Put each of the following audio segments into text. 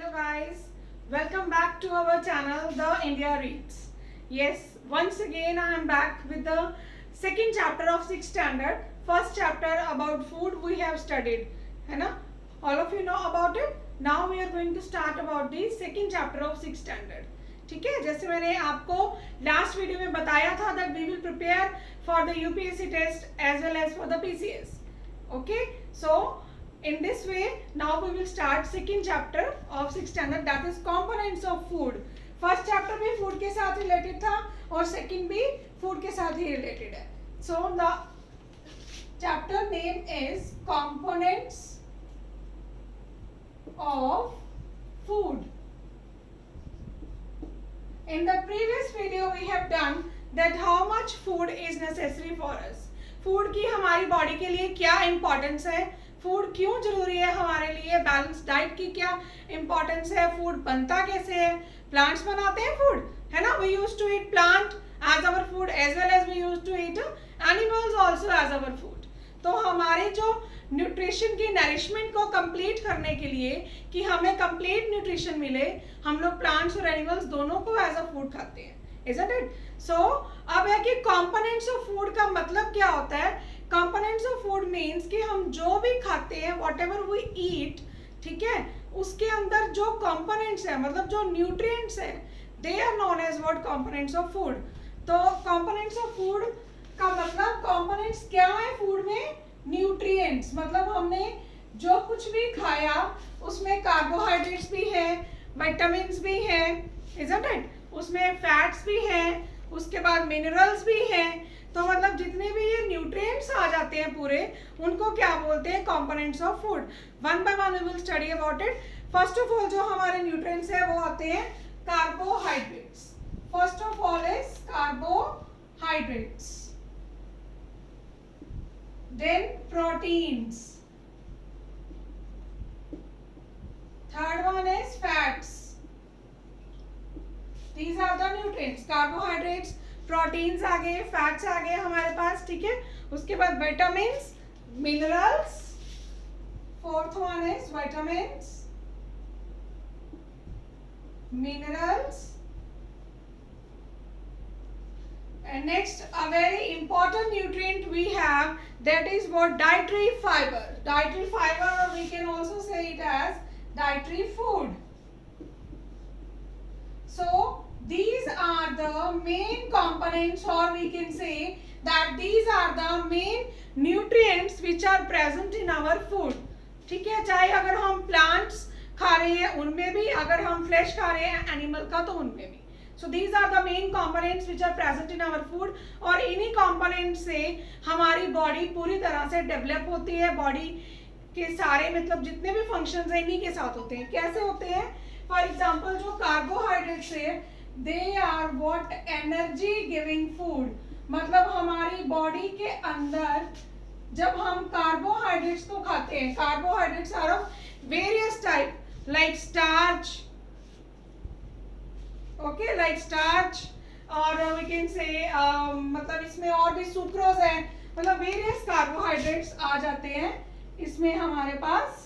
Hello guys, welcome back to our channel The India Reads. Yes, once again I am back with the second chapter of 6th standard. First chapter about food we have studied, है ना? All of you know about it. Now we are going to start about the second chapter of 6th standard. ठीक है, जैसे मैंने आपको last video में बताया था that we will prepare for the UPSC test as well as for the PCS. Okay, so in this way now we will start second chapter of 6th standard, that is components of food. First chapter भी food के साथ related था और second भी food के साथ ही related है. So the chapter name is components of food. In the previous video we have done that how much food is necessary for us. Food की हमारी बॉडी के लिए क्या इम्पोर्टेंस है, फूड क्यों जरूरी है हमारे लिए, बैलेंस डाइट की क्या इम्पोर्टेंस है, फूड बनता कैसे है, प्लांट्स बनाते हैं फूड, है ना, we use to eat plant as our food as well as we use to eat animals also as our food. तो हमारे जो न्यूट्रिशन की नरिशमेंट को कंप्लीट करने के लिए कि हमें कंप्लीट न्यूट्रिशन मिले, हम लोग प्लांट्स और एनिमल्स दोनों को एज अ फूड खाते हैं, isn't it? So अब है कि कंपोनेंट्स ऑफ फूड का मतलब क्या होता है. कंपोनेंट्स ऑफ फूड मीन्स कि हम जो भी खाते हैं वॉट एवर वी ईट, ठीक है, उसके अंदर जो कंपोनेंट्स है मतलब जो न्यूट्रिएंट्स है they are known as what components of food. तो कंपोनेंट्स ऑफ फूड का मतलब कंपोनेंट्स क्या है फूड में, न्यूट्रिएंट्स. मतलब हमने जो कुछ भी खाया उसमें कार्बोहाइड्रेट्स भी है, विटामिन्स भी है, isn't it? उसमें फैट्स भी हैं, उसके बाद मिनरल्स भी हैं. तो मतलब जितने भी ये न्यूट्रिएंट्स आ जाते हैं पूरे, उनको क्या बोलते हैं, components of food. One by one we will study about it. First of all जो हमारे न्यूट्रिएंट्स है वो आते हैं carbohydrates. First of all is carbohydrates, then proteins, third one is fats. These are the nutrients. Carbohydrates, proteins आ गए, fats आ गए हमारे पास, ठीक है. उसके बाद vitamins, minerals, fourth one is vitamins, minerals, and next a very important nutrient we have, that is what, dietary fiber. Dietary fiber, or we can also say it as dietary food. So these are the main components, or we can say that these are the main nutrients which are present in our food. ठीक है, चाहे अगर हम plants खा रहे हैं उनमें भी, अगर हम फ्लैश खा रहे हैं एनिमल का तो उनमें भी. So these are the main components which are present in our food. और इन्हीं components से हमारी बॉडी पूरी तरह से डेवलप होती है. बॉडी के सारे मतलब जितने भी फंक्शंस हैं इन्हीं के साथ होते हैं. कैसे होते हैं, फॉर एग्जाम्पल जो कार्बोहाइड्रेट्स है they are what, energy giving food. मतलब हमारी बॉडी के अंदर जब हम कार्बोहाइड्रेट्स को खाते हैं, carbohydrates are of various type, like starch, okay, like starch, और वी कैन से मतलब इसमें और भी सुक्रोज है, मतलब वेरियस कार्बोहाइड्रेट्स आ जाते हैं इसमें हमारे पास,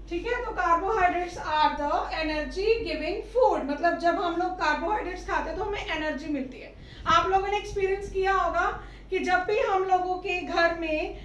ठीक है. तो carbohydrates are the energy giving food. मतलब जब हम लोग कार्बोहाइड्रेट्स खाते हैं तो हमें एनर्जी मिलती है. आप लोगों ने एक्सपीरियंस किया होगा कि जब भी हम लोगों के घर में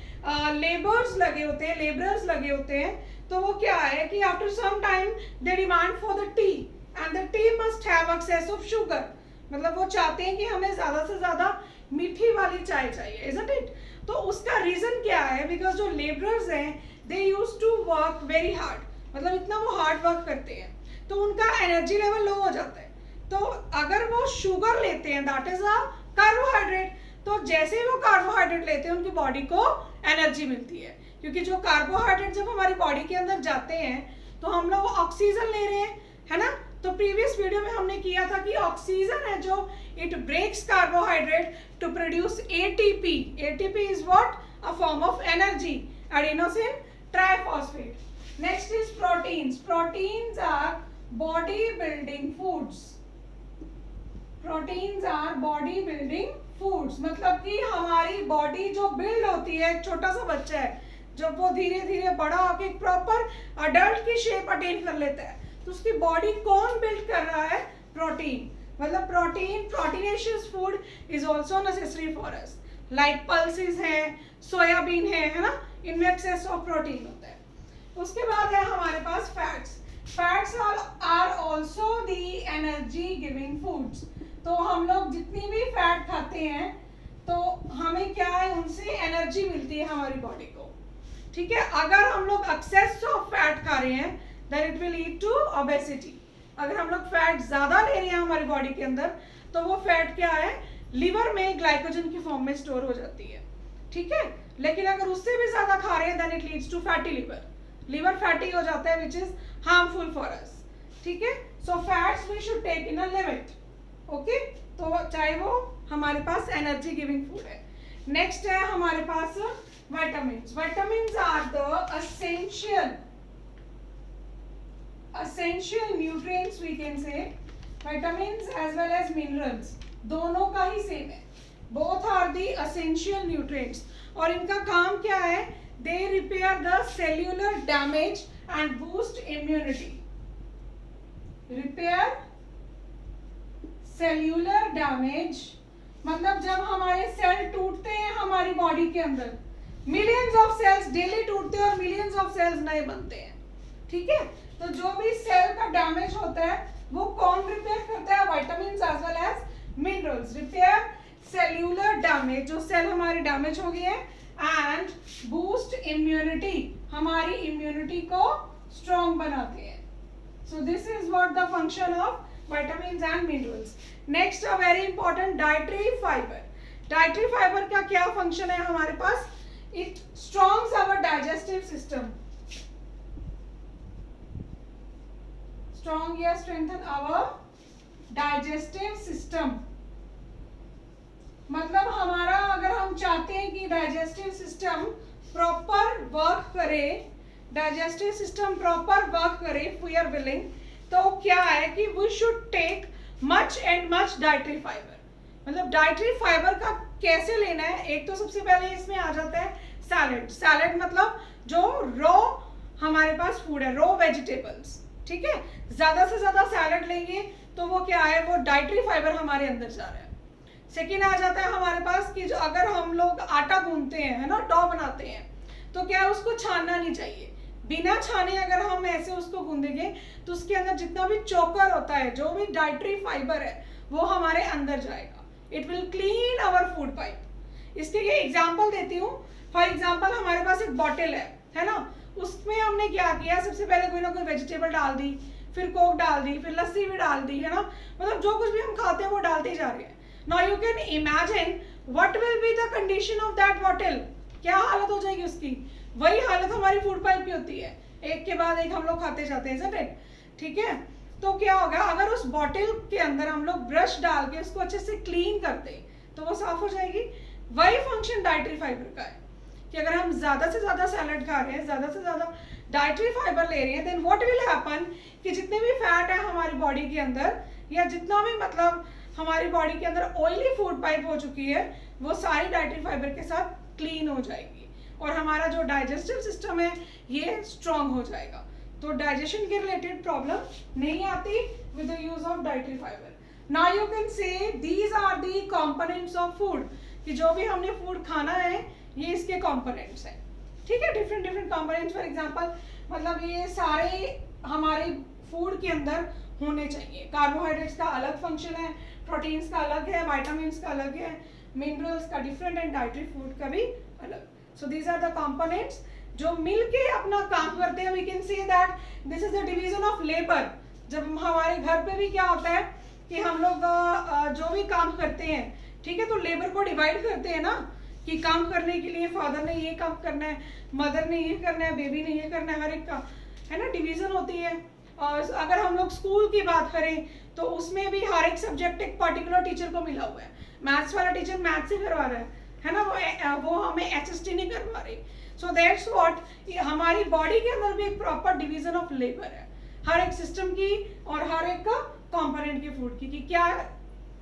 लेबर्स लगे होते हैं, लेबरर्स लगे होते हैं, तो वो क्या है कि after some time they demand for the tea and the tea must have excess of sugar. मतलब वो चाहते हैं कि हमें ज्यादा से ज्यादा मीठी वाली चाय चाहिए, isn't it? तो उसका रीजन क्या है, बिकॉज जो लेबरर्स हैं they use to work very hard, मतलब इतना वो हार्ड वर्क करते हैं तो उनका एनर्जी लेवल लो हो जाता है. तो अगर वो शुगर लेते हैं, दैट इज अ कार्बोहाइड्रेट, तो जैसे ही वो कार्बोहाइड्रेट लेते हैं उनकी बॉडी को एनर्जी मिलती है. क्योंकि जो कार्बोहाइड्रेट जब हमारी बॉडी के अंदर जाते हैं तो हम लोग ऑक्सीजन ले रहे हैं, है ना. तो प्रीवियस वीडियो में हमने किया था कि ऑक्सीजन है जो it breaks carbohydrate to produce ATP. ATP is what, a form of energy, adenosine triphosphate. Next is proteins. Proteins are body building foods. Proteins are body building foods. मतलब कि हमारी बॉडी जो बिल्ड होती है, एक छोटा सा बच्चा है जब वो धीरे धीरे बड़ा होकर एक प्रॉपर अडल्ट की शेप अटेन कर लेता है, तो उसकी बॉडी कौन बिल्ड कर रहा है? प्रोटीन। मतलब proteinaceous food is also necessary for us. Like pulses है, सोयाबीन है ना, इनमें एक्सेस ऑफ प्रोटीन होता है। उसके बाद है हमारे पास fats. Fats are also the energy giving foods. तो हम लोग जितनी भी फैट खाते हैं तो हमें क्या है, उनसे एनर्जी मिलती है हमारी बॉडी को। ठीक है, अगर हम लोग एक्सेस ऑफ फैट खा रहे हैं then it will lead to obesity. अगर हम लोग फैट ज्यादा ले रहे हैं हमारी बॉडी के अंदर तो वो फैट क्या है, लिवर में ग्लाइकोजन की फॉर्म में स्टोर हो जाती है। ठीक है, लेकिन अगर उससे भी ज्यादा खा रहे हैं then it leads to fatty liver. Liver fatty हो जाता है which is harmful for us. ठीक है, so fats we should take in a limit. Okay, तो चाहे वो हमारे पास एनर्जी गिविंग फूड है। नेक्स्ट है हमारे पास vitamins. Vitamins are the essential nutrients we can say, vitamins as well as minerals, दोनों का ही सेम है। both are the essential nutrients और इनका काम क्या है, they repair the cellular damage and boost immunity। repair cellular damage मतलब जब हमारे सेल टूटते हैं हमारी बॉडी के अंदर, मिलियंस ऑफ सेल्स डेली टूटते हैं और मिलियंस ऑफ सेल्स नए बनते हैं। ठीक है, तो जो भी सेल का डैमेज होता है वो कौन रिपेयर करता है? Vitamins as well as minerals repair cellular damage, जो सेल हमारी डैमेज हो गई है, एंड बूस्ट इम्यूनिटी, हमारी इम्यूनिटी को स्ट्रॉन्ग बनाते हैं। So this is what the function of vitamins and minerals. Next a very important dietary fiber. Dietary fiber का क्या function है हमारे पास? It strongs our digestive system. Strong या strengthen our digestive system. मतलब हमारा अगर हम चाहते हैं कि digestive system proper work करे, digestive system proper work करे, if we are willing, तो क्या है कि we should take much and much dietary fibre. मतलब डाइटरी फाइबर का कैसे लेना है, एक तो सबसे पहले इसमें आ जाता है सैलेड। सैलेड मतलब जो रॉ हमारे पास फूड है, रॉ वेजिटेबल्स। ठीक है, ज्यादा से ज्यादा सैलेड लेंगे तो वो क्या है, वो डाइटरी फाइबर हमारे अंदर जा रहा है। सेकेंड आ जाता है हमारे पास कि जो अगर हम लोग आटा गूंथते हैं, है ना, डो बनाते हैं, तो क्या है, उसको छानना नहीं चाहिए। बिना छाने अगर हम ऐसे उसको गूंदेंगे तो उसके अंदर जितना भी चोकर होता है, जो भी डाइटरी फाइबर है, वो हमारे अंदर जाएगा। It will clean our food pipe. इसके लिए एग्जांपल देती हूँ। फॉर एग्जांपल हमारे पास एक बॉटल है ना, उसमें हमने क्या किया, सबसे पहले कोई ना कोई वेजिटेबल डाल दी, फिर कोक डाल दी, फिर लस्सी भी डाल दी, है ना, मतलब जो कुछ भी हम खाते हैं वो डालते ही जा रहे हैं। Now you can imagine what will be the condition of that bottle. क्या हालत हो जाएगी उसकी? वही हालत हमारी फूड पाइप की होती है, एक के बाद एक हम लोग खाते जाते हैं। ठीक है, तो क्या होगा, अगर उस बॉटल के अंदर हम लोग ब्रश डाल के उसको अच्छे से क्लीन करते तो वो साफ हो जाएगी। वही फंक्शन डाइटरी फाइबर का है कि अगर हम ज्यादा से ज्यादा सैलड खा रहे हैं, ज्यादा से ज्यादा डाइटरी फाइबर ले रहे हैं, देन व्हाट विल हैपन कि जितने भी फैट है हमारी बॉडी के अंदर, या जितना भी मतलब हमारी बॉडी के अंदर ऑयली फूड पाइप हो चुकी है, वो सारी डाइटरी फाइबर के साथ क्लीन हो जाएगी और हमारा जो डाइजेस्टिव सिस्टम है ये स्ट्रॉन्ग हो जाएगा। तो डाइजेशन के रिलेटेड प्रॉब्लम नहीं आती with the use of dietary fibre. Now you can say these are the components of food, कि जो भी हमने फूड खाना है ये इसके कंपोनेंट्स हैं। ठीक है, different different components. For example मतलब ये सारे हमारे फूड के अंदर होने चाहिए। कार्बोहाइड्रेट्स का अलग फंक्शन है, प्रोटीन्स का अलग है, विटामिन्स का अलग है, मिनरल्स का डिफरेंट एंड डाइटरी फूड का भी अलग। So these are the components जो मिलके अपना काम करते हैं। We can say that this is the division of labour. जब हमारे घर पे भी क्या होता है कि हम लोग जो भी काम करते हैं, ठीक है, तो लेबर को डिवाइड करते हैं ना, कि काम करने के लिए फादर ने ये काम करना है, मदर ने ये करना है, बेबी ने ये करना है, हर एक का है ना डिवीजन होती है। और अगर हम लोग स्कूल की बात करें तो उसमें भी हर एक सब्जेक्ट एक पर्टिकुलर टीचर को मिला हुआ है। मैथ्स वाला टीचर मैथ्स ही करवा रहा है ना, वो हमें HST नहीं करवा रही। सो दैट्स व्हाट, हमारी बॉडी के अंदर भी एक प्रॉपर डिवीजन ऑफ लेबर है, हर एक सिस्टम की और हर एक का कंपोनेंट की फूड की, कि क्या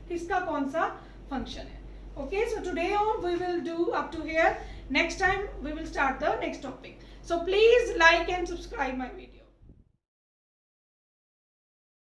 किसका कौन सा फंक्शन है। Okay, so today on we will do up to here Next time we will start the next topic. So please like and subscribe my video.